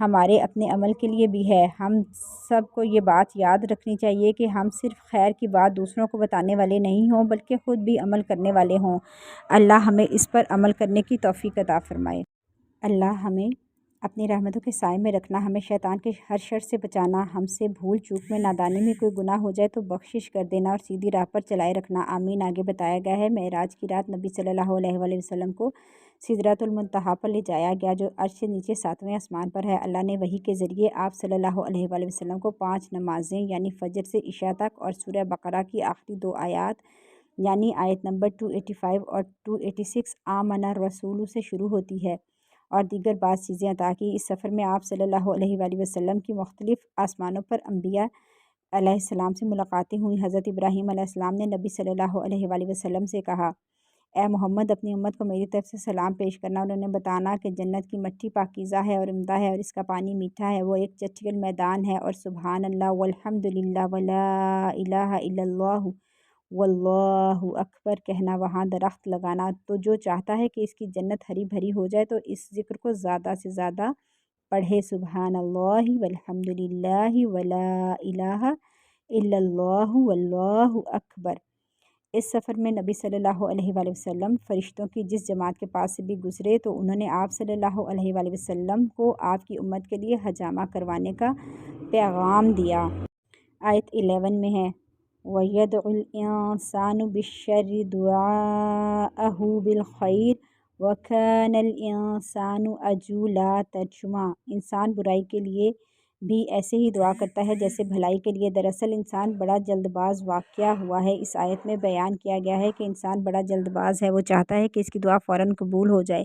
ہمارے اپنے عمل کے لیے بھی ہے۔ ہم سب کو یہ بات یاد رکھنی چاہیے کہ ہم صرف خیر کی بات دوسروں کو بتانے والے نہیں ہوں بلکہ خود بھی عمل کرنے والے ہوں۔ اللہ ہمیں اس پر عمل کرنے کی توفیق عطا فرمائے۔ اللہ ہمیں اپنی رحمتوں کے سائے میں رکھنا، ہمیں شیطان کے ہر شر سے بچانا، ہم سے بھول چوک میں نادانی میں کوئی گناہ ہو جائے تو بخشش کر دینا اور سیدھی راہ پر چلائے رکھنا، آمین۔ آگے بتایا گیا ہے معراج کی رات نبی صلی اللہ علیہ وآلہ وسلم کو سدرۃ المنتہا پر لے جایا گیا جو عرش سے نیچے 7ویں آسمان پر ہے۔ اللہ نے وحی کے ذریعے آپ صلی اللہ علیہ وآلہ وسلم کو 5 نمازیں یعنی فجر سے عشاء تک اور سورہ بقرہ کی آخری 2 آیات یعنی آیت نمبر 285 اور 286 آمن الرسول سے شروع ہوتی ہے اور دیگر بعض چیزیں عطا کی۔ اس سفر میں آپ صلی اللہ علیہ وآلہ وسلم کی مختلف آسمانوں پر انبیاء علیہ السلام سے ملاقاتیں ہوئیں۔ حضرت ابراہیم علیہ السلام نے نبی صلی اللہ علیہ وآلہ وسلم سے کہا، اے محمد اپنی امت کو میری طرف سے سلام پیش کرنا اور انہیں بتانا کہ جنت کی مٹی پاکیزہ ہے اور عمدہ ہے اور اس کا پانی میٹھا ہے، وہ ایک چٹیل میدان ہے، اور سبحان اللہ والحمد للہ ولا الہ الا اللہ واللہ اکبر کہنا، وہاں درخت لگانا۔ تو جو چاہتا ہے کہ اس کی جنت ہری بھری ہو جائے تو اس ذکر کو زیادہ سے زیادہ پڑھے، سبحان اللہ والحمد للہ ولا الہ الا اللہ واللہ اکبر۔ اس سفر میں نبی صلی اللہ علیہ وآلہ وسلم فرشتوں کی جس جماعت کے پاس سے بھی گزرے تو انہوں نے آپ صلی اللہ علیہ وآلہ وسلم کو آپ کی امت کے لیے حجامہ کروانے کا پیغام دیا۔ آیت 11 میں ہے وَيَدْعُ الْإِنسَانُ بِالشَّرِّ دُعَاءَهُ بِالْخَيْرِ وَكَانَ الْإِنسَانُ عَجُولًا۔ ترجمہ، انسان برائی کے لیے بھی ایسے ہی دعا کرتا ہے جیسے بھلائی کے لیے۔ دراصل انسان بڑا جلد باز واقع ہوا ہے۔ اس آیت میں بیان کیا گیا ہے کہ انسان بڑا جلد باز ہے، وہ چاہتا ہے کہ اس کی دعا فوراً قبول ہو جائے۔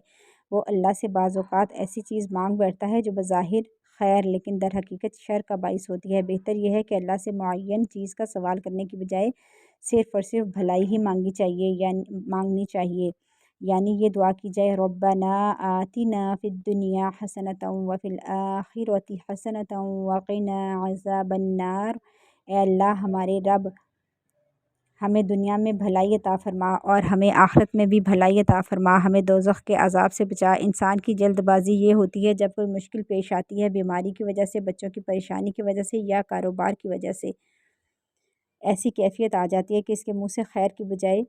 وہ اللہ سے بعض اوقات ایسی چیز مانگ بیٹھتا ہے جو بظاہر خیر لیکن در حقیقت شر کا باعث ہوتی ہے۔ بہتر یہ ہے کہ اللہ سے معین چیز کا سوال کرنے کی بجائے صرف اور صرف بھلائی ہی مانگنی چاہیے، یعنی یہ دعا کی جائے ربنا آتنا فی الدنیا حسنۃ وفی الآخرۃ حسنۃ وقنا عذاب النار۔ اے اللہ ہمارے رب، ہمیں دنیا میں بھلائی عطا فرما اور ہمیں آخرت میں بھی بھلائی عطا فرما، ہمیں دوزخ کے عذاب سے بچا۔ انسان کی جلد بازی یہ ہوتی ہے جب کوئی مشکل پیش آتی ہے، بیماری کی وجہ سے، بچوں کی پریشانی کی وجہ سے یا کاروبار کی وجہ سے، ایسی کیفیت آ جاتی ہے کہ اس کے منہ سے خیر کی بجائے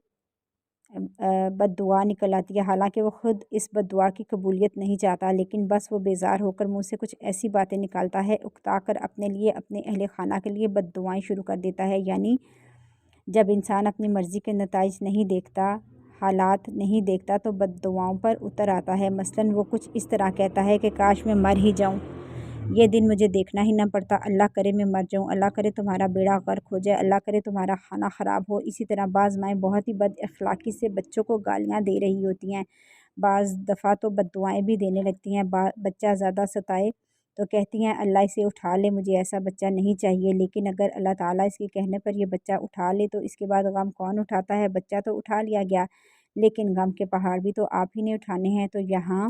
بد دعا نکل آتی ہے، حالانکہ وہ خود اس بد دعا کی قبولیت نہیں چاہتا، لیکن بس وہ بیزار ہو کر منہ سے کچھ ایسی باتیں نکالتا ہے اکتا کر اپنے لیے، اپنے اہل خانہ کے لیے بد دعائیں شروع کر دیتا ہے۔ یعنی جب انسان اپنی مرضی کے نتائج نہیں دیکھتا، حالات نہیں دیکھتا تو بد دعاؤں پر اتر آتا ہے۔ مثلاً وہ کچھ اس طرح کہتا ہے کہ کاش میں مر ہی جاؤں، یہ دن مجھے دیکھنا ہی نہ پڑتا، اللہ کرے میں مر جاؤں، اللہ کرے تمہارا بیڑا غرق ہو جائے، اللہ کرے تمہارا کھانا خراب ہو۔ اسی طرح بعض مائیں بہت ہی بد اخلاقی سے بچوں کو گالیاں دے رہی ہوتی ہیں، بعض دفعہ تو بد دعائیں بھی دینے لگتی ہیں۔ بچہ زیادہ ستائے تو کہتی ہیں اللہ اسے اٹھا لے، مجھے ایسا بچہ نہیں چاہیے، لیکن اگر اللہ تعالیٰ اس کے کہنے پر یہ بچہ اٹھا لے تو اس کے بعد غم کون اٹھاتا ہے؟ بچہ تو اٹھا لیا گیا لیکن غم کے پہاڑ بھی تو آپ ہی نے اٹھانے ہیں۔ تو یہاں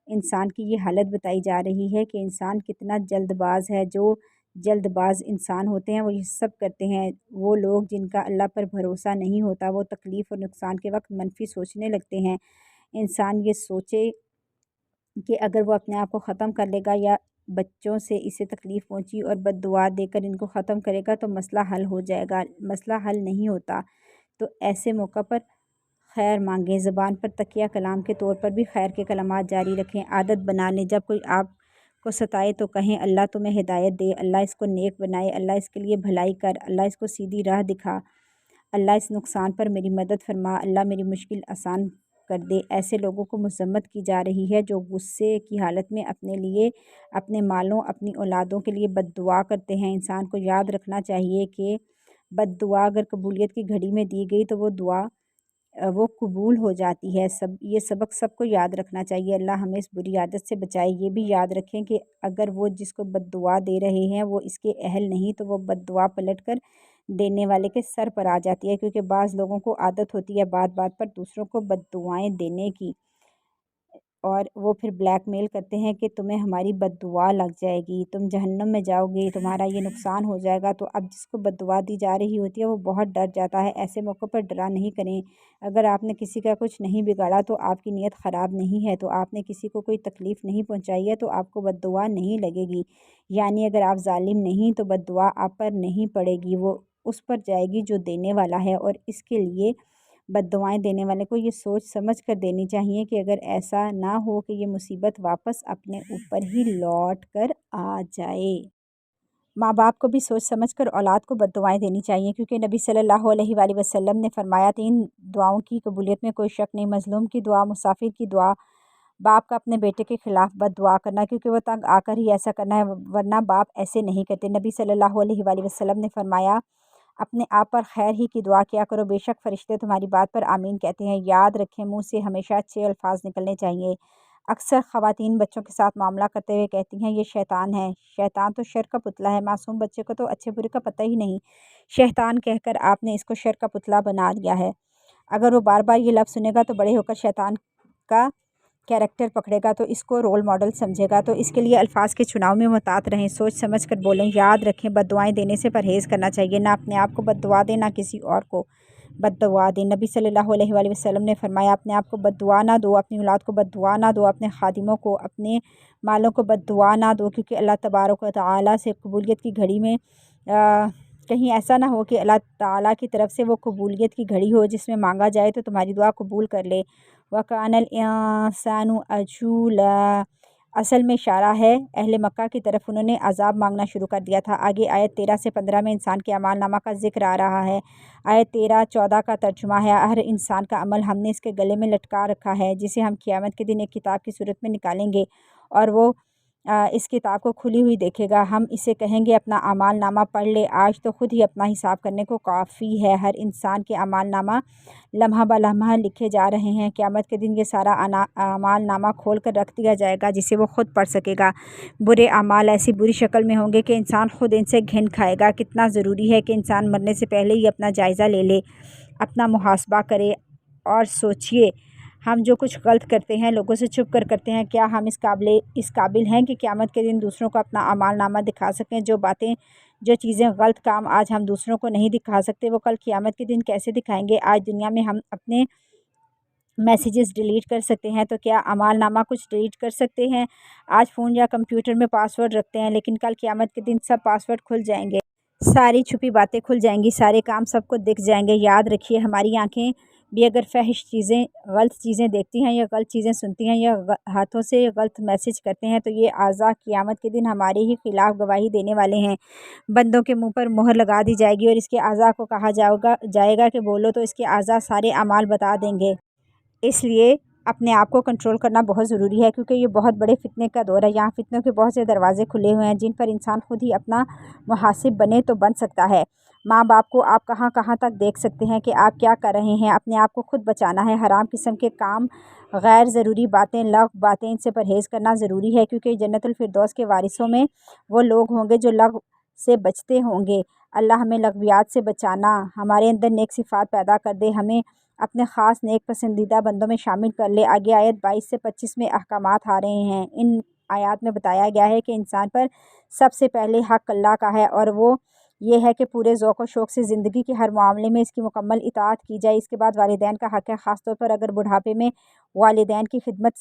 انسان کی یہ حالت بتائی جا رہی ہے کہ انسان کتنا جلد باز ہے۔ جو جلد باز انسان ہوتے ہیں وہ یہ سب کرتے ہیں۔ وہ لوگ جن کا اللہ پر بھروسہ نہیں ہوتا وہ تکلیف اور نقصان کے وقت منفی سوچنے لگتے ہیں۔ انسان یہ سوچے کہ اگر وہ اپنے آپ کو ختم کر لے گا یا بچوں سے اسے تکلیف پہنچی اور بد دعا دے کر ان کو ختم کرے گا تو مسئلہ حل ہو جائے گا، مسئلہ حل نہیں ہوتا۔ تو ایسے موقع پر خیر مانگیں، زبان پر تکیہ کلام کے طور پر بھی خیر کے کلمات جاری رکھیں، عادت بنا لیں۔ جب کوئی آپ کو ستائے تو کہیں اللہ تمہیں ہدایت دے، اللہ اس کو نیک بنائے، اللہ اس کے لیے بھلائی کر، اللہ اس کو سیدھی راہ دکھا، اللہ اس نقصان پر میری مدد فرما، اللہ میری مشکل آسان کر دے۔ ایسے لوگوں کو مذمت کی جا رہی ہے جو غصے کی حالت میں اپنے لیے، اپنے مالوں، اپنی اولادوں کے لیے بد دعا کرتے ہیں۔ انسان کو یاد رکھنا چاہیے کہ بد دعا اگر قبولیت کی گھڑی میں دی گئی تو وہ دعا وہ قبول ہو جاتی ہے۔ یہ سبق سب کو یاد رکھنا چاہیے۔ اللہ ہمیں اس بری عادت سے بچائے۔ یہ بھی یاد رکھیں کہ اگر وہ جس کو بد دعا دے رہے ہیں وہ اس کے اہل نہیں تو وہ بد دعا پلٹ کر دینے والے کے سر پر آ جاتی ہے، کیونکہ بعض لوگوں کو عادت ہوتی ہے بات بات پر دوسروں کو بد دعائیں دینے کی۔ اور وہ پھر بلیک میل کرتے ہیں کہ تمہیں ہماری بد دعا لگ جائے گی، تم جہنم میں جاؤ گے، تمہارا یہ نقصان ہو جائے گا۔ تو اب جس کو بد دعا دی جا رہی ہوتی ہے وہ بہت ڈر جاتا ہے۔ ایسے موقع پر ڈرا نہیں کریں۔ اگر آپ نے کسی کا کچھ نہیں بگاڑا تو آپ کی نیت خراب نہیں ہے، تو آپ نے کسی کو کوئی تکلیف نہیں پہنچائی ہے تو آپ کو بد دعا نہیں لگے گی۔ یعنی اگر آپ ظالم نہیں تو بد دعا آپ پر نہیں پڑے گی، وہ اس پر جائے گی جو دینے والا ہے۔ اور اس کے لیے بد دعائیں دینے والے کو یہ سوچ سمجھ کر دینی چاہیے کہ اگر ایسا نہ ہو کہ یہ مصیبت واپس اپنے اوپر ہی لوٹ کر آ جائے۔ ماں باپ کو بھی سوچ سمجھ کر اولاد کو بد دعائیں دینی چاہیے، کیونکہ نبی صلی اللہ علیہ وآلہ وسلم نے فرمایا 3 دعاؤں کی قبولیت میں کوئی شک نہیں: مظلوم کی دعا، مسافر کی دعا، باپ کا اپنے بیٹے کے خلاف بد دعا کرنا، کیونکہ وہ تنگ آ کر ہی ایسا کرنا ہے، ورنہ باپ ایسے نہیں کرتے۔ نبی صلی اللہ علیہ وآلہ وسلم نے فرمایا اپنے آپ پر خیر ہی کی دعا کیا کرو، بے شک فرشتے تمہاری بات پر آمین کہتے ہیں۔ یاد رکھیں منہ سے ہمیشہ اچھے الفاظ نکلنے چاہیے۔ اکثر خواتین بچوں کے ساتھ معاملہ کرتے ہوئے کہتی ہیں یہ شیطان ہے، شیطان تو شر کا پتلا ہے۔ معصوم بچے کو تو اچھے برے کا پتہ ہی نہیں، شیطان کہہ کر آپ نے اس کو شر کا پتلا بنا دیا ہے۔ اگر وہ بار بار یہ لفظ سنے گا تو بڑے ہو کر شیطان کا کیریکٹر پکڑے گا، تو اس کو رول ماڈل سمجھے گا۔ تو اس کے لیے الفاظ کے چناؤ میں محتاط رہیں، سوچ سمجھ کر بولیں۔ یاد رکھیں بد دعائیں دینے سے پرہیز کرنا چاہیے، نہ اپنے آپ کو بد دعا دیں نہ کسی اور کو بد دعا دیں۔ نبی صلی اللہ علیہ وآلہ وسلم نے فرمایا اپنے آپ کو بد دعا نہ دو، اپنی اولاد کو بد دعا نہ دو، اپنے خادموں کو، اپنے مالوں کو بد دعا نہ دو، کیونکہ اللہ تبارک و تعالیٰ سے قبولیت کی گھڑی میں کہیں ایسا نہ ہو کہ اللہ تعالیٰ کی طرف سے وہ قبولیت کی گھڑی ہو جس میں مانگا جائے تو تمہاری دعا قبول کر لے۔ وَكَانَ الْإِنسَانُ عَجُولًا، اصل میں اشارہ ہے اہل مکہ کی طرف، انہوں نے عذاب مانگنا شروع کر دیا تھا۔ آگے آیت 13 سے 15 میں انسان کے اعمال نامہ کا ذکر آ رہا ہے۔ آیت 13-14 کا ترجمہ ہے: ہر انسان کا عمل ہم نے اس کے گلے میں لٹکا رکھا ہے، جسے ہم قیامت کے دن ایک کتاب کی صورت میں نکالیں گے، اور وہ اس کتاب کو کھلی ہوئی دیکھے گا۔ ہم اسے کہیں گے اپنا اعمال نامہ پڑھ لے، آج تو خود ہی اپنا حساب کرنے کو کافی ہے۔ ہر انسان کے اعمال نامہ لمحہ بہ لمحہ لکھے جا رہے ہیں۔ قیامت کے دن یہ سارا اعمال نامہ کھول کر رکھ دیا جائے گا جسے وہ خود پڑھ سکے گا۔ برے اعمال ایسی بری شکل میں ہوں گے کہ انسان خود ان سے گھن کھائے گا۔ کتنا ضروری ہے کہ انسان مرنے سے پہلے ہی اپنا جائزہ لے لے، اپنا محاسبہ کرے اور سوچئے ہم جو کچھ غلط کرتے ہیں، لوگوں سے چھپ کر کرتے ہیں، کیا ہم اس قابل ہیں کہ قیامت کے دن دوسروں کو اپنا اعمال نامہ دکھا سکیں؟ جو چیزیں غلط کام آج ہم دوسروں کو نہیں دکھا سکتے، وہ کل قیامت کے دن کیسے دکھائیں گے؟ آج دنیا میں ہم اپنے میسیجز ڈیلیٹ کر سکتے ہیں، تو کیا اعمال نامہ کچھ ڈیلیٹ کر سکتے ہیں؟ آج فون یا کمپیوٹر میں پاس ورڈ رکھتے ہیں، لیکن کل قیامت کے دن سب پاس ورڈ کھل جائیں گے، ساری چھپی باتیں کھل جائیں گی، سارے کام سب کو دکھ جائیں گے۔ یاد رکھیے ہماری آنکھیں بھی اگر فحش چیزیں، غلط چیزیں دیکھتی ہیں یا غلط چیزیں سنتی ہیں یا ہاتھوں سے غلط میسج کرتے ہیں، تو یہ اعضاء قیامت کے دن ہمارے ہی خلاف گواہی دینے والے ہیں۔ بندوں کے منہ پر مہر لگا دی جائے گی اور اس کے اعضاء کو کہا جائے گا کہ بولو، تو اس کے اعضاء سارے اعمال بتا دیں گے۔ اس لیے اپنے آپ کو کنٹرول کرنا بہت ضروری ہے، کیونکہ یہ بہت بڑے فتنے کا دور ہے۔ یہاں فتنوں کے بہت سے دروازے کھلے ہوئے ہیں جن پر انسان خود ہی اپنا محاسب بنے تو بن سکتا ہے۔ ماں باپ کو آپ کہاں کہاں تک دیکھ سکتے ہیں کہ آپ کیا کر رہے ہیں؟ اپنے آپ کو خود بچانا ہے۔ حرام قسم کے کام، غیر ضروری باتیں، لغو باتیں، ان سے پرہیز کرنا ضروری ہے، کیونکہ جنت الفردوس کے وارثوں میں وہ لوگ ہوں گے جو لغو سے بچتے ہوں گے۔ اللہ ہمیں لغویات سے بچانا، ہمارے اندر نیک صفات پیدا کر دے، ہمیں اپنے خاص نیک پسندیدہ بندوں میں شامل کر لے۔ آگے آیت 22 سے 25 میں احکامات آ رہے ہیں۔ ان آیات میں بتایا گیا ہے کہ انسان پر سب سے پہلے حق اللہ کا ہے، اور وہ یہ ہے کہ پورے ذوق و شوق سے زندگی کے ہر معاملے میں اس کی مکمل اطاعت کی جائے۔ اس کے بعد والدین کا حق ہے، خاص طور پر اگر بڑھاپے میں والدین کی خدمت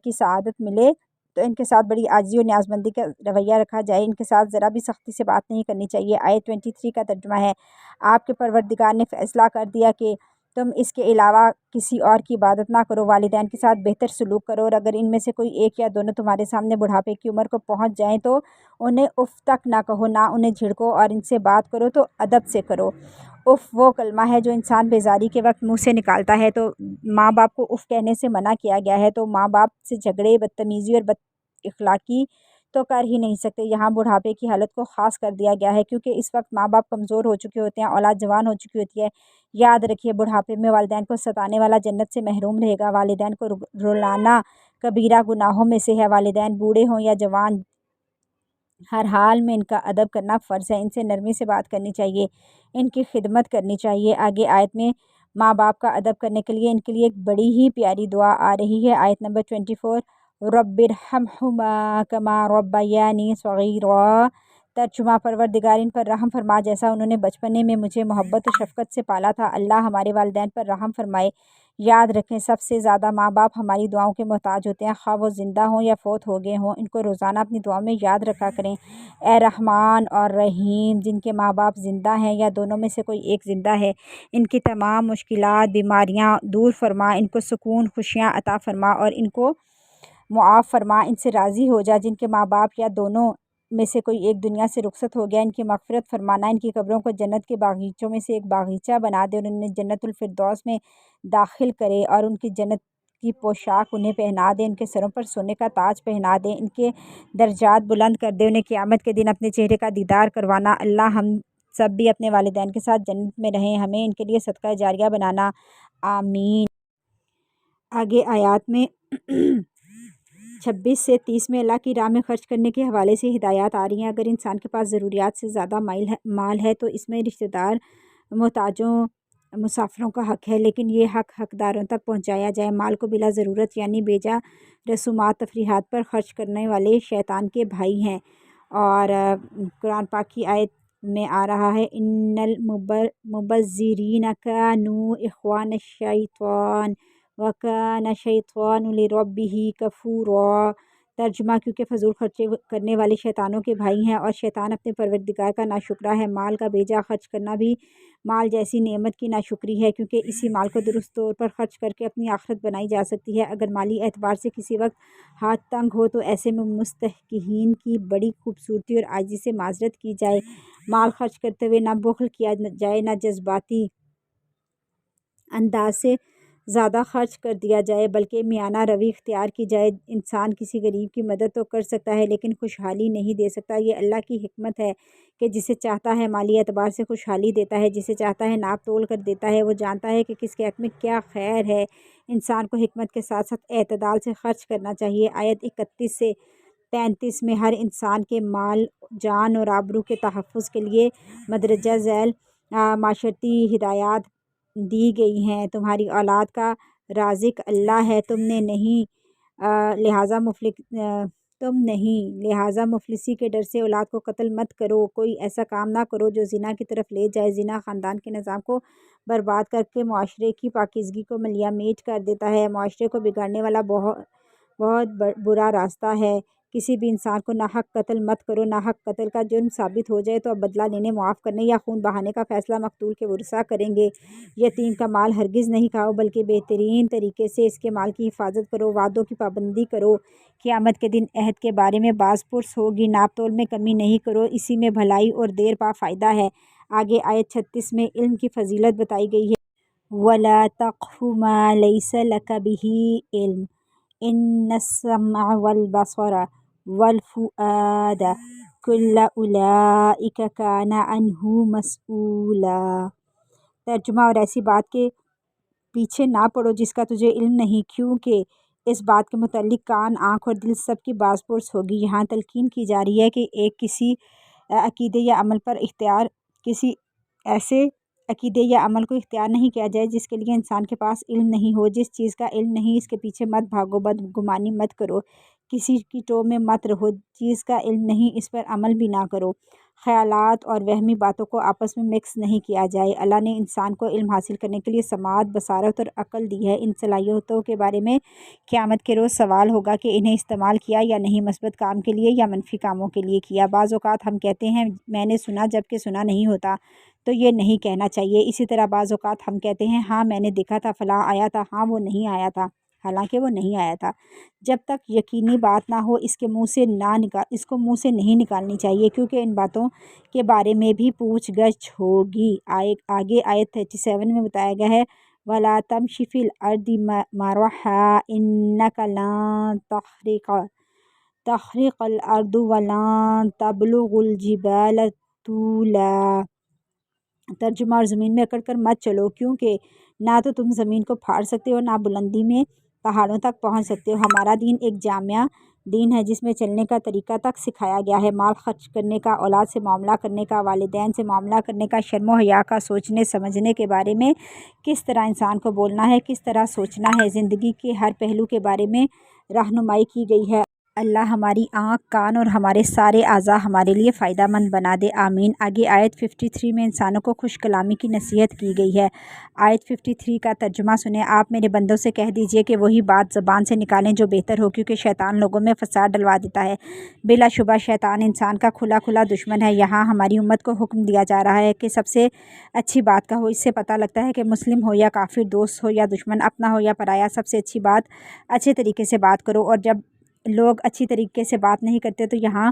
کی سعادت ملے تو ان کے ساتھ بڑی عاجزی اور نیازمندی کا رویہ رکھا جائے، ان کے ساتھ ذرا بھی سختی سے بات نہیں کرنی چاہیے۔ آیت 23 کا ترجمہ ہے: آپ کے پروردگار نے فیصلہ کر دیا کہ تم اس کے علاوہ کسی اور کی عبادت نہ کرو، والدین کے ساتھ بہتر سلوک کرو، اور اگر ان میں سے کوئی ایک یا دونوں تمہارے سامنے بڑھاپے کی عمر کو پہنچ جائیں تو انہیں اف تک نہ کہو، نہ انہیں جھڑکو، اور ان سے بات کرو تو ادب سے کرو۔ اف وہ کلمہ ہے جو انسان بیزاری کے وقت منہ سے نکالتا ہے، تو ماں باپ کو اف کہنے سے منع کیا گیا ہے۔ تو ماں باپ سے جھگڑے، بدتمیزی اور بد اخلاقی تو کر ہی نہیں سکتے۔ یہاں بڑھاپے کی حالت کو خاص کر دیا گیا ہے، کیونکہ اس وقت ماں باپ کمزور ہو چکے ہوتے ہیں، اولاد جوان ہو چکی ہوتی ہے۔ یاد رکھیے بڑھاپے میں والدین کو ستانے والا جنت سے محروم رہے گا۔ والدین کو رلانا کبیرہ گناہوں میں سے ہے۔ والدین بوڑھے ہوں یا جوان، ہر حال میں ان کا ادب کرنا فرض ہے، ان سے نرمی سے بات کرنی چاہیے، ان کی خدمت کرنی چاہیے۔ آگے آیت میں ماں باپ کا ادب کرنے کے لیے ان کے لیے ایک بڑی ہی پیاری دعا آ رہی ہے، آیت نمبر 24، رب ارحمہما کما ربیانی صغیرا۔ ترجمہ، پروردگار ان پر رحم فرما جیسا انہوں نے بچپنے میں مجھے محبت و شفقت سے پالا تھا۔ اللہ ہمارے والدین پر رحم فرمائے۔ یاد رکھیں، سب سے زیادہ ماں باپ ہماری دعاؤں کے محتاج ہوتے ہیں، خواہ وہ زندہ ہوں یا فوت ہو گئے ہوں۔ ان کو روزانہ اپنی دعاؤں میں یاد رکھا کریں۔ اے رحمان اور رحیم، جن کے ماں باپ زندہ ہیں یا دونوں میں سے کوئی ایک زندہ ہے، ان کی تمام مشکلات، بیماریاں دور فرما، ان کو سکون، خوشیاں عطا فرما اور ان کو معاف فرما، ان سے راضی ہو جا۔ جن کے ماں باپ یا دونوں میں سے کوئی ایک دنیا سے رخصت ہو گیا، ان کی مغفرت فرمانا، ان کی قبروں کو جنت کے باغیچوں میں سے ایک باغیچہ بنا دے اور انہیں جنت الفردوس میں داخل کرے اور ان کی جنت کی پوشاک انہیں پہنا دے، ان کے سروں پر سونے کا تاج پہنا دے، ان کے درجات بلند کر دے، انہیں قیامت کے دن اپنے چہرے کا دیدار کروانا۔ اللہ ہم سب بھی اپنے والدین کے ساتھ جنت میں رہیں، ہمیں ان کے لیے صدقہ جاریہ بنانا، آمین۔ آگے آیات میں 26 سے 30 میں اللہ کی راہ میں خرچ کرنے کے حوالے سے ہدایات آ رہی ہیں۔ اگر انسان کے پاس ضروریات سے زیادہ مال ہے تو اس میں رشتہ دار، محتاجوں، مسافروں کا حق ہے، لیکن یہ حق حقداروں تک پہنچایا جائے۔ مال کو بلا ضرورت یعنی بیجا رسومات، تفریحات پر خرچ کرنے والے شیطان کے بھائی ہیں۔ اور قرآن پاک کی آیت میں آ رہا ہے، ان المبذرین کانوا اخوان الشیطان وکان الشیطان لربہ کفورا۔ ترجمہ، کیونکہ فضول خرچے کرنے والے شیطانوں کے بھائی ہیں اور شیطان اپنے پروردگار کا ناشکرا ہے۔ مال کا بیجا خرچ کرنا بھی مال جیسی نعمت کی ناشکری ہے، کیونکہ اسی مال کو درست طور پر خرچ کر کے اپنی آخرت بنائی جا سکتی ہے۔ اگر مالی اعتبار سے کسی وقت ہاتھ تنگ ہو تو ایسے میں مستحقین کی بڑی خوبصورتی اور عاجزی سے معذرت کی جائے۔ مال خرچ کرتے ہوئے نہ بخل کیا جائے، نہ جذباتی انداز سے زیادہ خرچ کر دیا جائے، بلکہ میانہ روی اختیار کی جائے۔ انسان کسی غریب کی مدد تو کر سکتا ہے لیکن خوشحالی نہیں دے سکتا۔ یہ اللہ کی حکمت ہے کہ جسے چاہتا ہے مالی اعتبار سے خوشحالی دیتا ہے، جسے چاہتا ہے ناپ تول کر دیتا ہے۔ وہ جانتا ہے کہ کس کے حق میں کیا خیر ہے۔ انسان کو حکمت کے ساتھ ساتھ اعتدال سے خرچ کرنا چاہیے۔ آیت 31 سے 35 میں ہر انسان کے مال، جان اور آبرو کے تحفظ کے لیے مندرجہ ذیل معاشرتی ہدایات دی گئی ہیں۔ تمہاری اولاد کا رازق اللہ ہے، تم نہیں لہٰذا مفلسی کے ڈر سے اولاد کو قتل مت کرو۔ کوئی ایسا کام نہ کرو جو زنا کی طرف لے جائے۔ زنا خاندان کے نظام کو برباد کر کے معاشرے کی پاکیزگی کو ملیہ میٹ کر دیتا ہے، معاشرے کو بگاڑنے والا بہت برا راستہ ہے۔ کسی بھی انسان کو ناحق قتل مت کرو۔ ناحق قتل کا جرم ثابت ہو جائے تو اب بدلہ لینے، معاف کرنے یا خون بہانے کا فیصلہ مقتول کے ورثاء کریں گے۔ یتیم کا مال ہرگز نہیں کھاؤ، بلکہ بہترین طریقے سے اس کے مال کی حفاظت کرو۔ وعدوں کی پابندی کرو، قیامت کے دن عہد کے بارے میں باز پرس ہوگی۔ ناپ تول میں کمی نہیں کرو، اسی میں بھلائی اور دیر پا فائدہ ہے۔ آگے آیت 36 میں علم کی فضیلت بتائی گئی ہے۔ وَلَا تَقْفُ مَا لَيْسَ لَكَ بِهِ عِلْمٌ إِنَّ السَّمْعَ وَالْبَصَرَ وَالْفُؤَادَ كُلَّ أُولَئِكَ كَانَ عَنْهُ مَسْئُولًا۔ ترجمہ، اور ایسی بات کے پیچھے نہ پڑو جس کا تجھے علم نہیں، کیونکہ اس بات کے متعلق کان، آنکھ اور دل سب کی باز پرس ہوگی۔ یہاں تلقین کی جا رہی ہے کہ کسی ایسے عقیدے یا عمل کو اختیار نہیں کیا جائے جس کے لیے انسان کے پاس علم نہیں ہو۔ جس چیز کا علم نہیں، اس کے پیچھے مت بھاگو، بدگمانی مت کرو، کسی کی ٹو میں مت رہو۔ چیز کا علم نہیں، اس پر عمل بھی نہ کرو۔ خیالات اور وہمی باتوں کو آپس میں مکس نہیں کیا جائے۔ اللہ نے انسان کو علم حاصل کرنے کے لیے سماعت، بصارت اور عقل دی ہے۔ ان صلاحیتوں کے بارے میں قیامت کے روز سوال ہوگا کہ انہیں استعمال کیا یا نہیں، مثبت کام کے لیے یا منفی کاموں کے لیے کیا۔ بعض اوقات ہم کہتے ہیں میں نے سنا، جبکہ سنا نہیں ہوتا، تو یہ نہیں کہنا چاہیے۔ اسی طرح بعض اوقات ہم کہتے ہیں ہاں میں نے دیکھا تھا، فلاں آیا تھا، ہاں وہ نہیں آیا تھا، حالانکہ وہ نہیں آیا تھا۔ جب تک یقینی بات نہ ہو اس کو منہ سے نہیں نکالنی چاہیے، کیونکہ ان باتوں کے بارے میں بھی پوچھ گچھ ہوگی۔ آگے آیت 37 میں بتایا گیا ہے، وَلَا تَمْشِ فِي الْأَرْضِ مَرَحًا إِنَّكَ لَن تَخْرِقَ الْأَرْضَ وَلَن تَبْلُغَ الْجِبَالَ طُولًا۔ ترجمہ، اور زمین میں اکڑ کر مت چلو، کیونکہ نہ تو تم زمین کو پھاڑ سکتے ہو، نہ بلندی میں پہاڑوں تک پہنچ سکتے ہو۔ ہمارا دین ایک جامع دین ہے جس میں چلنے کا طریقہ تک سکھایا گیا ہے، مال خرچ کرنے کا، اولاد سے معاملہ کرنے کا، والدین سے معاملہ کرنے کا، شرم و حیا کا، سوچنے سمجھنے کے بارے میں کس طرح انسان کو بولنا ہے، کس طرح سوچنا ہے، زندگی کے ہر پہلو کے بارے میں رہنمائی کی گئی ہے۔ اللہ ہماری آنکھ، کان اور ہمارے سارے اعضاء ہمارے لیے فائدہ مند بنا دے، آمین۔ آگے آیت 53 میں انسانوں کو خوش کلامی کی نصیحت کی گئی ہے۔ آیت 53 کا ترجمہ سنیں۔ آپ میرے بندوں سے کہہ دیجئے کہ وہی بات زبان سے نکالیں جو بہتر ہو، کیونکہ شیطان لوگوں میں فساد ڈلوا دیتا ہے۔ بلا شبہ شیطان انسان کا کھلا کھلا دشمن ہے۔ یہاں ہماری امت کو حکم دیا جا رہا ہے کہ سب سے اچھی بات کہو۔ اس سے پتہ لگتا ہے کہ مسلم ہو یا کافر، دوست ہو یا دشمن، اپنا ہو یا پرایا، سب سے اچھی بات اچھے طریقے سے بات کرو، اور جب لوگ اچھی طریقے سے بات نہیں کرتے تو یہاں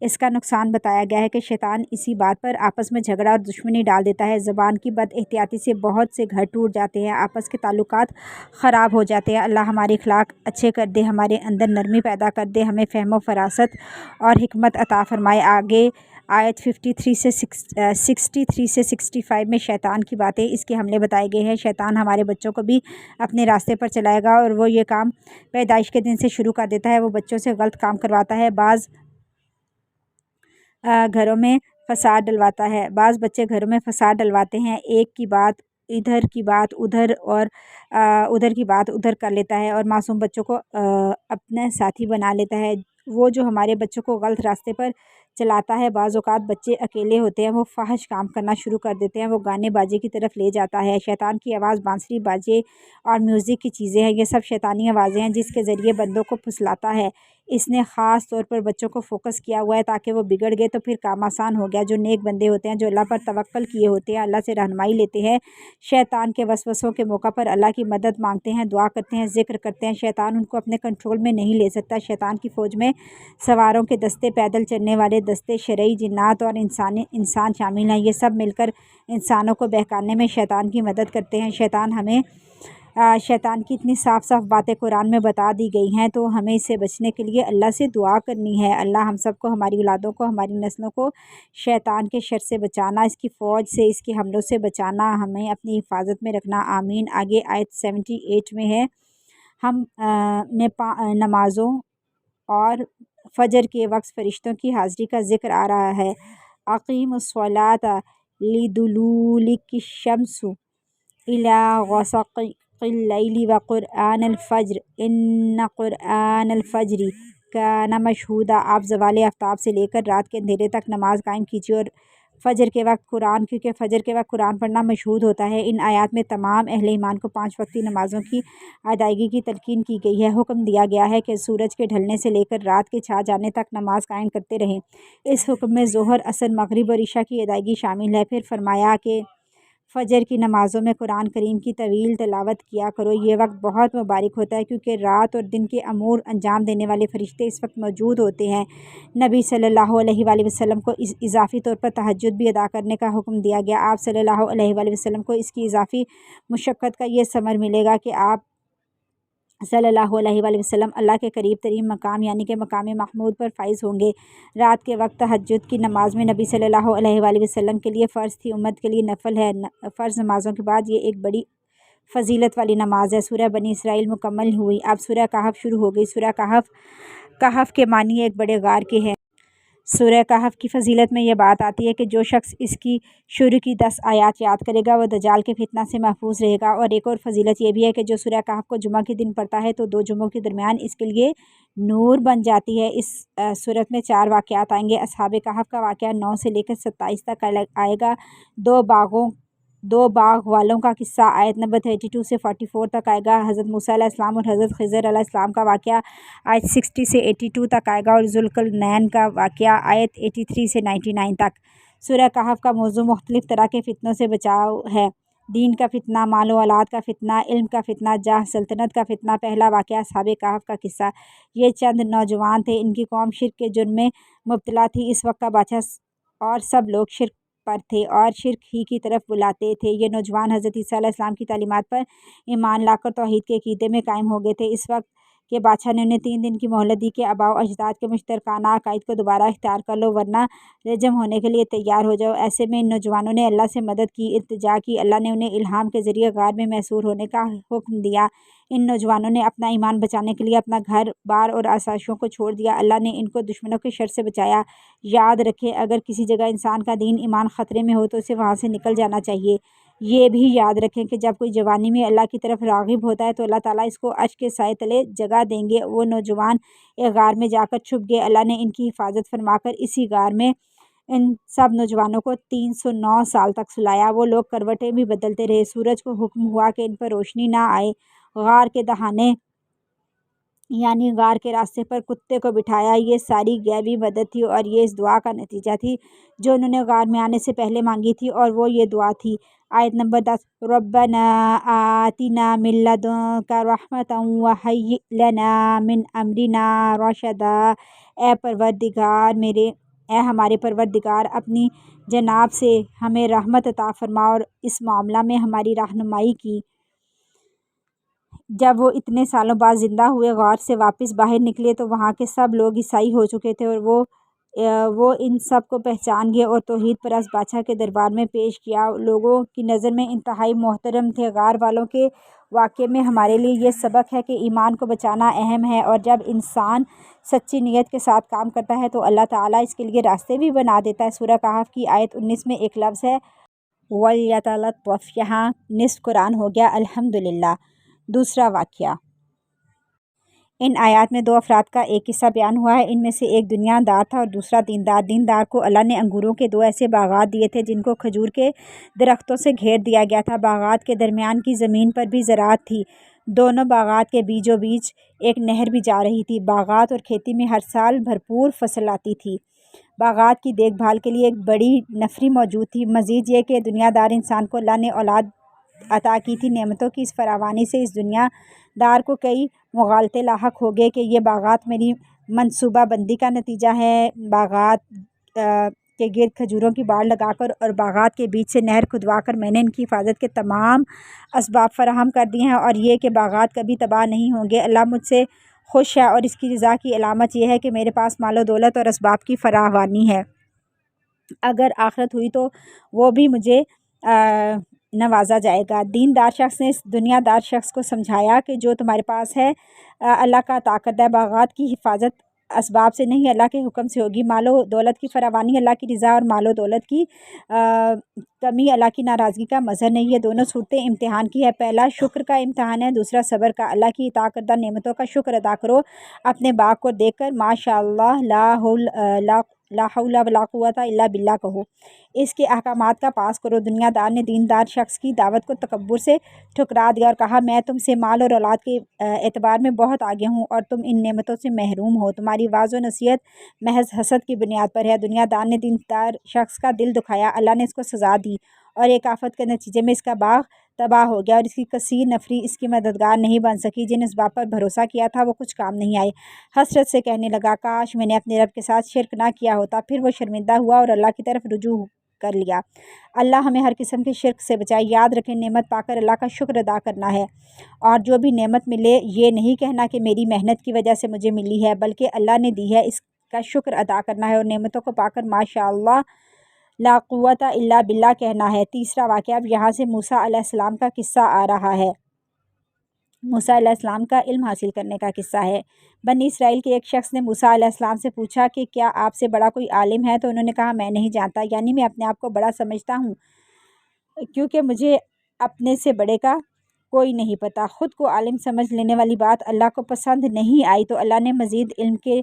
اس کا نقصان بتایا گیا ہے کہ شیطان اسی بات پر آپس میں جھگڑا اور دشمنی ڈال دیتا ہے۔ زبان کی بد احتیاطی سے بہت سے گھر ٹوٹ جاتے ہیں، آپس کے تعلقات خراب ہو جاتے ہیں۔ اللہ ہمارے اخلاق اچھے کر دے، ہمارے اندر نرمی پیدا کر دے، ہمیں فہم و فراست اور حکمت عطا فرمائے۔ آگے آیت 63 سے 65 میں شیطان کی باتیں، اس کے حملے بتائے گئے ہیں۔ شیطان ہمارے بچوں کو بھی اپنے راستے پر چلائے گا، اور وہ یہ کام پیدائش کے دن سے شروع کر دیتا ہے۔ وہ بچوں سے غلط کام کرواتا ہے، بعض گھروں میں فساد ڈلواتا ہے، بعض بچے گھروں میں فساد ڈلواتے ہیں، ایک کی بات ادھر کی بات ادھر اور ادھر کی بات ادھر کر لیتا ہے اور معصوم بچوں کو اپنے ساتھی بنا لیتا ہے۔ وہ جو ہمارے بچوں کو غلط راستے پر چلاتا ہے، بعض اوقات بچے اکیلے ہوتے ہیں، وہ فحش کام کرنا شروع کر دیتے ہیں، وہ گانے باجے کی طرف لے جاتا ہے۔ شیطان کی آواز بانسری، باجے اور میوزک کی چیزیں ہیں، یہ سب شیطانی آوازیں ہیں جس کے ذریعے بندوں کو پھسلاتا ہے۔ اس نے خاص طور پر بچوں کو فوکس کیا ہوا ہے تاکہ وہ بگڑ گئے تو پھر کام آسان ہو گیا۔ جو نیک بندے ہوتے ہیں، جو اللہ پر توکل کیے ہوتے ہیں، اللہ سے رہنمائی لیتے ہیں، شیطان کے وسوسوں کے موقع پر اللہ کی مدد مانگتے ہیں، دعا کرتے ہیں، ذکر کرتے ہیں، شیطان ان کو اپنے کنٹرول میں نہیں لے سکتا۔ شیطان کی فوج میں سواروں کے دستے، پیدل چلنے والے دستے، شرعی جنات اور انسان شامل ہیں۔ یہ سب مل کر انسانوں کو بہکانے میں شیطان کی مدد کرتے ہیں۔ شیطان کی اتنی صاف صاف باتیں قرآن میں بتا دی گئی ہیں، تو ہمیں اس سے بچنے کے لیے اللہ سے دعا کرنی ہے۔ اللہ ہم سب کو، ہماری اولادوں کو، ہماری نسلوں کو شیطان کے شر سے بچانا، اس کی فوج سے، اس کے حملوں سے بچانا، ہمیں اپنی حفاظت میں رکھنا، آمین۔ آگے آیت 78 میں ہے، ہم نے نمازوں اور فجر کے وقت فرشتوں کی حاضری کا ذکر آ رہا ہے۔ اقیم الصلاۃ لدلوک الشمس الی غسق اللیل وقرآن الفجر ان قرآن الفجر کان مشہودا۔ آپ زوال آفتاب سے لے کر رات کے اندھیرے تک نماز قائم کیجیے، اور فجر کے وقت قرآن، کیونکہ فجر کے وقت قرآن پڑھنا مشہود ہوتا ہے۔ ان آیات میں تمام اہل ایمان کو 5 وقتی نمازوں کی ادائیگی کی تلقین کی گئی ہے۔ حکم دیا گیا ہے کہ سورج کے ڈھلنے سے لے کر رات کے چھا جانے تک نماز قائم کرتے رہیں۔ اس حکم میں ظہر، عصر، مغرب اور عشاء کی ادائیگی شامل ہے۔ پھر فرمایا کہ فجر کی نمازوں میں قرآن کریم کی طویل تلاوت کیا کرو، یہ وقت بہت مبارک ہوتا ہے کیونکہ رات اور دن کے امور انجام دینے والے فرشتے اس وقت موجود ہوتے ہیں۔ نبی صلی اللہ علیہ وآلہ وسلم کو اضافی طور پر تہجد بھی ادا کرنے کا حکم دیا گیا۔ آپ صلی اللہ علیہ وآلہ وسلم کو اس کی اضافی مشقت کا یہ ثمر ملے گا کہ آپ صلی اللہ علیہ وآلہ وسلم اللہ کے قریب ترین مقام یعنی کہ مقام محمود پر فائز ہوں گے۔ رات کے وقت تہجد کی نماز میں نبی صلی اللہ علیہ وآلہ وسلم کے لیے فرض تھی، امت کے لیے نفل ہے۔ فرض نمازوں کے بعد یہ ایک بڑی فضیلت والی نماز ہے۔ سورہ بنی اسرائیل مکمل ہوئی، اب سورہ کہف شروع ہو گئی۔ سورہ کہف کے معنی ایک بڑے غار کے ہیں۔ سورہ کہف کی فضیلت میں یہ بات آتی ہے کہ جو شخص اس کی شروع کی 10 آیات یاد کرے گا وہ دجال کے فتنہ سے محفوظ رہے گا۔ اور ایک اور فضیلت یہ بھی ہے کہ جو سورہ کہف کو جمعہ کے دن پڑھتا ہے تو 2 جمعوں کے درمیان اس کے لیے نور بن جاتی ہے۔ اس سورت میں 4 واقعات آئیں گے۔ اصحاب کہف کا واقعہ 9 سے لے کر 27 تک آئے گا۔ 2 باغ والوں کا قصہ آیت نمبر 32 سے 44 تک آئے گا۔ حضرت موسیٰ علیہ السلام اور حضرت خضر علیہ السلام کا واقعہ آیت 60 سے 82 تک آئے گا، اور ذوالقرنین کا واقعہ آیت 83 سے 99 تک۔ سورہ کہف کا موضوع مختلف طرح کے فتنوں سے بچاؤ ہے۔ دین کا فتنہ، مال و اولاد کا فتنہ، علم کا فتنہ، جاہ، سلطنت کا فتنہ۔ پہلا واقعہ اصحاب کہف کا قصہ۔ یہ چند نوجوان تھے، ان کی قوم شرک کے جرم میں مبتلا تھی۔ اس وقت کا بادشاہ اور سب لوگ شرک پر تھے اور شرک ہی کی طرف بلاتے تھے۔ یہ نوجوان حضرت عیسیٰ علیہ السلام کی تعلیمات پر ایمان لا کر توحید کے عقیدے میں قائم ہو گئے تھے۔ اس وقت کہ بادشاہ نے انہیں 3 دن کی مہلت دی کہ آباء و اجداد کے مشترکانہ عقائد کو دوبارہ اختیار کر لو ورنہ رجم ہونے کے لیے تیار ہو جاؤ۔ ایسے میں ان نوجوانوں نے اللہ سے مدد کی، التجا کی۔ اللہ نے انہیں الہام کے ذریعے غار میں محصور ہونے کا حکم دیا۔ ان نوجوانوں نے اپنا ایمان بچانے کے لیے اپنا گھر بار اور آسائشوں کو چھوڑ دیا۔ اللہ نے ان کو دشمنوں کے شر سے بچایا۔ یاد رکھیں اگر کسی جگہ انسان کا دین ایمان خطرے میں ہو تو اسے وہاں سے نکل جانا چاہیے۔ یہ بھی یاد رکھیں کہ جب کوئی جوانی میں اللہ کی طرف راغب ہوتا ہے تو اللہ تعالیٰ اس کو عرش کے سائے تلے جگہ دیں گے۔ وہ نوجوان ایک غار میں جا کر چھپ گئے۔ اللہ نے ان کی حفاظت فرما کر اسی غار میں ان سب نوجوانوں کو 309 سال تک سلایا۔ وہ لوگ کروٹیں بھی بدلتے رہے۔ سورج کو حکم ہوا کہ ان پر روشنی نہ آئے۔ غار کے دہانے یعنی غار کے راستے پر کتے کو بٹھایا۔ یہ ساری غیبی مدد تھی اور یہ اس دعا کا نتیجہ تھی جو انہوں نے غار میں آنے سے پہلے مانگی تھی، اور وہ یہ دعا تھی۔ آیت نمبر 10 ربنا آتنا من لدنک رحمۃ وہیئ لنا من امرنا رشدا۔ اے ہمارے پروردگار اپنی جناب سے ہمیں رحمت عطا فرما اور اس معاملہ میں ہماری رہنمائی کی۔ جب وہ اتنے سالوں بعد زندہ ہوئے غار سے واپس باہر نکلے تو وہاں کے سب لوگ عیسائی ہو چکے تھے، اور وہ ان سب کو پہچان گئے اور توحید پرست بادشاہ کے دربار میں پیش کیا۔ لوگوں کی نظر میں انتہائی محترم تھے۔ غار والوں کے واقعے میں ہمارے لیے یہ سبق ہے کہ ایمان کو بچانا اہم ہے، اور جب انسان سچی نیت کے ساتھ کام کرتا ہے تو اللہ تعالیٰ اس کے لیے راستے بھی بنا دیتا ہے۔ سورہ کہف کی آیت 19 میں ایک لفظ ہے وَلْيَتَلَطَّفْ، یہاں نصف قرآن ہو گیا الحمدللہ۔ دوسرا واقعہ، ان آیات میں 2 افراد کا ایک قصہ بیان ہوا ہے۔ ان میں سے ایک دنیا دار تھا اور دوسرا دیندار۔ دیندار کو اللہ نے انگوروں کے 2 ایسے باغات دیے تھے جن کو کھجور کے درختوں سے گھیر دیا گیا تھا۔ باغات کے درمیان کی زمین پر بھی زراعت تھی۔ دونوں باغات کے بیچوں بیچ ایک نہر بھی جا رہی تھی۔ باغات اور کھیتی میں ہر سال بھرپور فصل آتی تھی۔ باغات کی دیکھ بھال کے لیے ایک بڑی نفری موجود تھی۔ مزید یہ کہ دنیا دار انسان کو اللہ نے اولاد عطا کی تھی۔ نعمتوں کی اس فراوانی سے اس دنیا دار کو کئی مغالطے لاحق ہو گئے کہ یہ باغات میری منصوبہ بندی کا نتیجہ ہے۔ باغات کے گرد کھجوروں کی باڑ لگا کر اور باغات کے بیچ سے نہر کھدوا کر میں نے ان کی حفاظت کے تمام اسباب فراہم کر دیے ہیں، اور یہ کہ باغات کبھی تباہ نہیں ہوں گے۔ اللہ مجھ سے خوش ہے اور اس کی رضا کی علامت یہ ہے کہ میرے پاس مال و دولت اور اسباب کی فراوانی ہے۔ اگر آخرت ہوئی تو وہ بھی مجھے نوازا جائے گا۔ دیندار شخص نے اس دنیا دار شخص کو سمجھایا کہ جو تمہارے پاس ہے اللہ کا عطا کردہ باغات کی حفاظت اسباب سے نہیں اللہ کے حکم سے ہوگی۔ مال و دولت کی فراوانی اللہ کی رضا اور مال و دولت کی کمی اللہ کی ناراضگی کا مظہر نہیں۔ یہ دونوں صورتیں امتحان کی ہے۔ پہلا شکر کا امتحان ہے، دوسرا صبر کا۔ اللہ کی عطا کردہ نعمتوں کا شکر ادا کرو۔ اپنے باغ کو دیکھ کر ماشاء اللہ لا حول ولا قوت الا باللہ کہو۔ اس کے احکامات کا پاس کرو۔ دنیا دار نے دیندار شخص کی دعوت کو تکبر سے ٹھکرا دیا اور کہا میں تم سے مال اور اولاد کے اعتبار میں بہت آگے ہوں اور تم ان نعمتوں سے محروم ہو۔ تمہاری واعظ و نصیحت محض حسد کی بنیاد پر ہے۔ دنیا دار نے دیندار شخص کا دل دکھایا۔ اللہ نے اس کو سزا دی اور ایک آفت کے نتیجے میں اس کا باغ تباہ ہو گیا اور اس کی کثیر نفری اس کی مددگار نہیں بن سکی۔ جن اسباب پر بھروسہ کیا تھا وہ کچھ کام نہیں آئے۔ حسرت سے کہنے لگا کاش میں نے اپنے رب کے ساتھ شرک نہ کیا ہوتا۔ پھر وہ شرمندہ ہوا اور اللہ کی طرف رجوع کر لیا۔ اللہ ہمیں ہر قسم کے شرک سے بچائے۔ یاد رکھیں نعمت پا کر اللہ کا شکر ادا کرنا ہے، اور جو بھی نعمت ملے یہ نہیں کہنا کہ میری محنت کی وجہ سے مجھے ملی ہے، بلکہ اللہ نے دی ہے اس کا شکر ادا کرنا ہے، اور نعمتوں کو پا کر ماشاء اللہ لا قوت الا باللہ کہنا ہے۔ تیسرا واقعہ، اب یہاں سے موسیٰ علیہ السلام کا قصہ آ رہا ہے۔ موسیٰ علیہ السلام کا علم حاصل کرنے کا قصہ ہے۔ بنی اسرائیل کے ایک شخص نے موسیٰ علیہ السلام سے پوچھا کہ کیا آپ سے بڑا کوئی عالم ہے؟ تو انہوں نے کہا میں نہیں جانتا، یعنی میں اپنے آپ کو بڑا سمجھتا ہوں کیونکہ مجھے اپنے سے بڑے کا کوئی نہیں پتہ۔ خود کو عالم سمجھ لینے والی بات اللہ کو پسند نہیں آئی تو اللہ نے مزید علم کے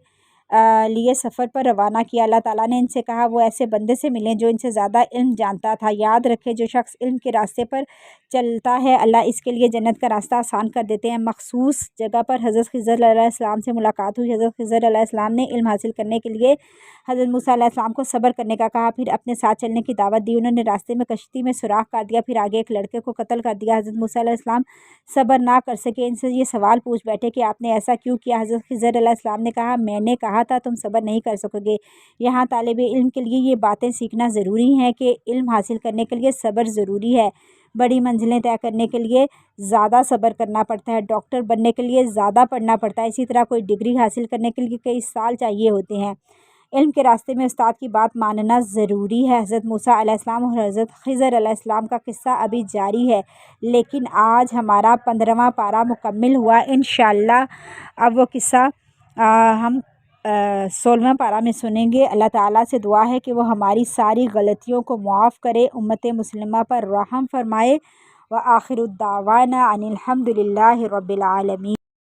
لیے سفر پر روانہ کیا۔ اللہ تعالیٰ نے ان سے کہا وہ ایسے بندے سے ملیں جو ان سے زیادہ علم جانتا تھا۔ یاد رکھے جو شخص علم کے راستے پر چلتا ہے اللہ اس کے لیے جنت کا راستہ آسان کر دیتے ہیں۔ مخصوص جگہ پر حضرت خضر علیہ السلام سے ملاقات ہوئی۔ حضرت خضر علیہ السلام نے علم حاصل کرنے کے لیے حضرت موسیٰ علیہ السلام کو صبر کرنے کا کہا، پھر اپنے ساتھ چلنے کی دعوت دی۔ انہوں نے راستے میں کشتی میں سوراخ کر دیا، پھر آگے ایک لڑکے کو قتل کر دیا۔ حضرت موسیٰ علیہ السلام صبر نہ کر سکے، ان سے یہ سوال پوچھ بیٹھے کہ آپ نے ایسا کیوں کیا؟ حضرت خضر علیہ السلام نے کہا میں نے کہا تھا تم صبر نہیں کر سکو گے۔ یہاں طالب علم کے لیے یہ باتیں سیکھنا ضروری ہے کہ علم حاصل کرنے کے لیے صبر ضروری ہے۔ بڑی منزلیں طے کرنے کے لیے زیادہ صبر کرنا پڑتا ہے، ڈاکٹر بننے کے لیے زیادہ پڑھنا پڑتا ہے، اسی طرح کوئی ڈگری حاصل کرنے کے لیے کئی سال چاہیے ہوتے ہیں۔ علم کے راستے میں استاد کی بات ماننا ضروری ہے۔ حضرت موسیٰ علیہ السلام اور حضرت خضر علیہ السلام کا قصہ ابھی جاری ہے، لیکن آج ہمارا 15واں پارہ مکمل ہوا۔ انشاءاللہ اب وہ قصہ ہم 16واں پارہ میں سنیں گے۔ اللہ تعالیٰ سے دعا ہے کہ وہ ہماری ساری غلطیوں کو معاف کرے، امت مسلمہ پر رحم فرمائے۔ وآخر دعوانا ان الحمد للہ رب العالمین۔